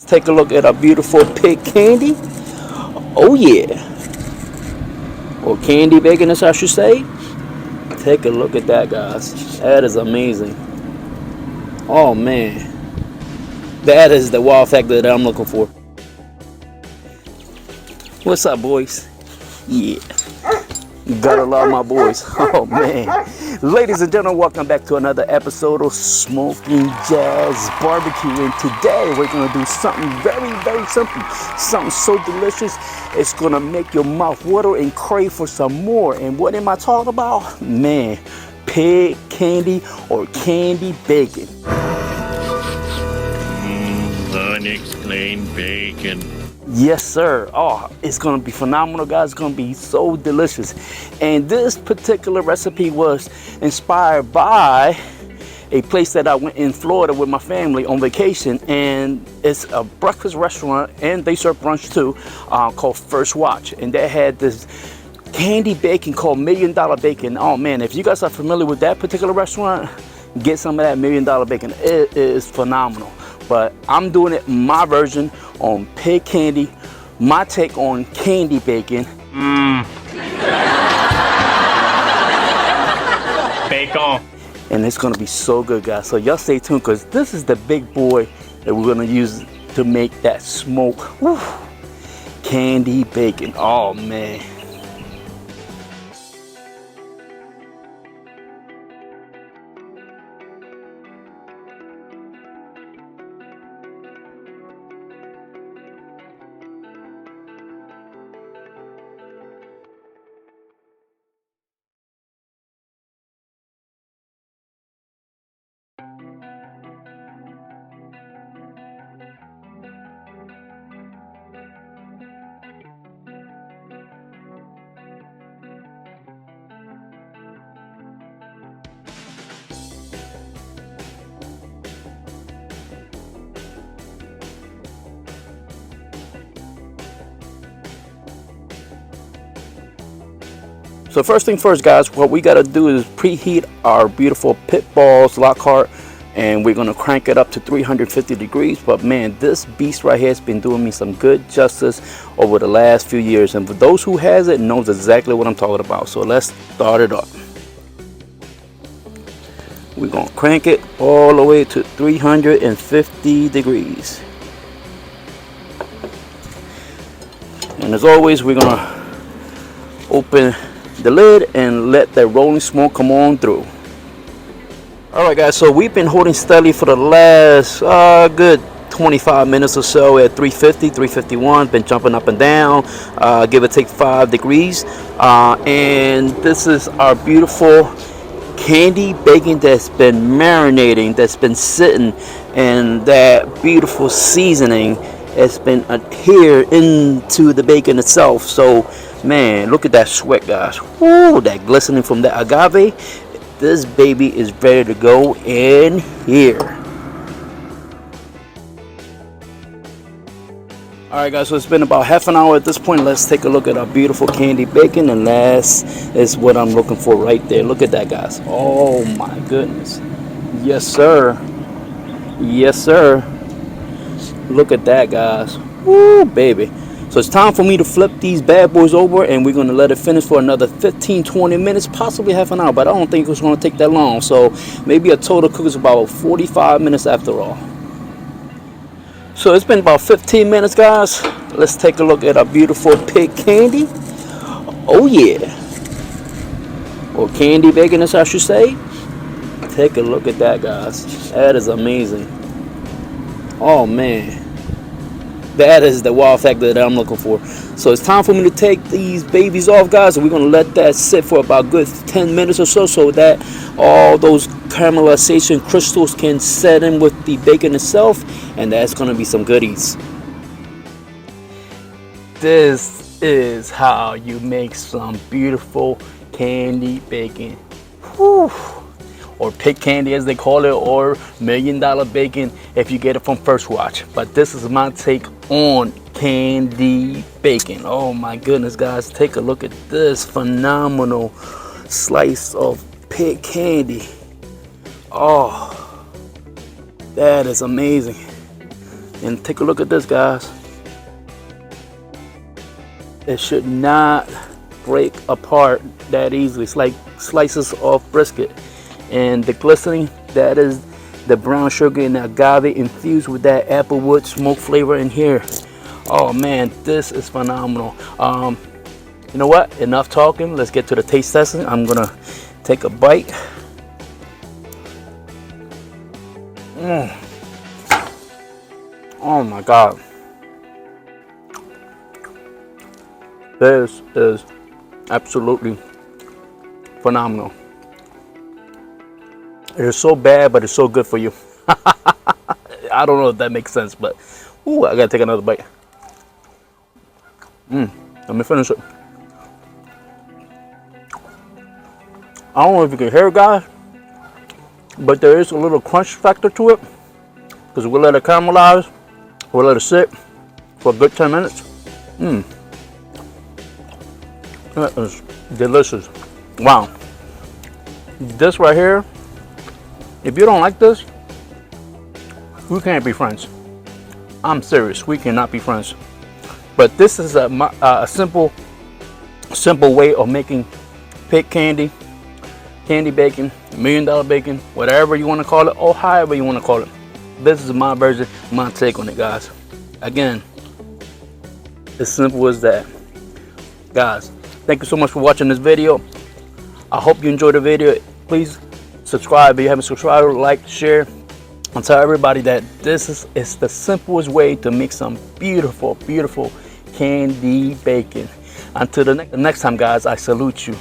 Take a look at our beautiful pig candy. Oh yeah. Or candy bacon, as I should say. Take a look at that, guys. That is amazing. Oh man. That is the wow factor that I'm looking for. What's up, boys? Yeah. Gotta love my boys. Oh man. Ladies and gentlemen, welcome back to another episode of Smoking Jazz Barbecue. And today we're gonna do something very, very simple. Something so delicious, it's gonna make your mouth water and crave for some more. And what am I talking about? Man, pig candy or candy bacon. Unexplained bacon. Yes, sir. Oh, it's going to be phenomenal, guys. It's going to be so delicious. And this particular recipe was inspired by a place that I went in Florida with my family on vacation. And it's a breakfast restaurant, and they serve brunch too, called First Watch. And they had this candy bacon called $1 Million Bacon. Oh, man, if you guys are familiar with that particular restaurant, get some of that $1 Million Bacon. It is phenomenal. But I'm doing it my version on pig candy, my take on candy bacon. Bacon. And it's gonna be so good, guys. So y'all stay tuned, because this is the big boy that we're gonna use to make that smoke. Woo. Candy bacon, oh man. So first thing first, guys, what we gotta do is preheat our beautiful pitboss Lockhart, and we're gonna crank it up to 350 degrees. But man, this beast right here has been doing me some good justice over the last few years, and for those who has it knows exactly what I'm talking about. So let's start it up. We're gonna crank it all the way to 350 degrees. And as always, we're gonna open the lid and let the rolling smoke come on through. Alright, guys, so we've been holding steady for the last good 25 minutes or so at 350, 351. Been jumping up and down, give or take 5 degrees. And this is our beautiful candy bacon that's been marinating, that's been sitting, and that beautiful seasoning has been adhered into the bacon itself. So man, look at that sweat, guys. Woo, that glistening from that agave. This baby is ready to go in here. Alright, guys, so it's been about half an hour at this point. Let's take a look at our beautiful candy bacon, and that is what I'm looking for right there. Look at that, guys. Oh my goodness. Yes, sir. Yes, sir. Look at that, guys. Woo, baby. So it's time for me to flip these bad boys over, and we're going to let it finish for another 15-20 minutes, possibly half an hour, but I don't think it's going to take that long. So maybe a total cook is about 45 minutes after all. So it's been about 15 minutes, guys. Let's take a look at our beautiful pig candy. Oh yeah. Or candy bacon, as I should say. Take a look at that, guys. That is amazing. Oh man. That is the wow factor that I'm looking for. So it's time for me to take these babies off, guys. And we're going to let that sit for about good 10 minutes or so that all those caramelization crystals can set in with the bacon itself. And that's going to be some goodies. This is how you make some beautiful candy bacon. Whew. Or pig candy, as they call it, or $1 Million Bacon if you get it from First Watch. But this is my take on candy bacon. Oh my goodness, guys, take a look at this phenomenal slice of pig candy. Oh, that is amazing. And take a look at this, guys. It should not break apart that easily. It's like slices of brisket. And the glistening, that is the brown sugar and the agave infused with that applewood smoke flavor in here. Oh man, this is phenomenal. You know what? Enough talking. Let's get to the taste testing. I'm gonna take a bite. Oh my God. This is absolutely phenomenal. It is so bad, but it's so good for you. I don't know if that makes sense, but ooh, I gotta take another bite. Let me finish it. I don't know if you can hear it, guys, but there is a little crunch factor to it because we'll let it caramelize. We'll let it sit for a good 10 minutes. That is delicious. Wow. This right here, if you don't like this, we can't be friends. I'm serious, we cannot be friends. But this is a simple way of making pig candy, candy bacon, $1 million bacon, whatever you want to call it, or however you want to call it. This is my version, my take on it, guys. Again, as simple as that. Guys, thank you so much for watching this video. I hope you enjoyed the video. Please subscribe if you haven't subscribed, like, share, and tell everybody that this is the simplest way to make some beautiful, beautiful candy bacon. Until the next time, guys, I salute you.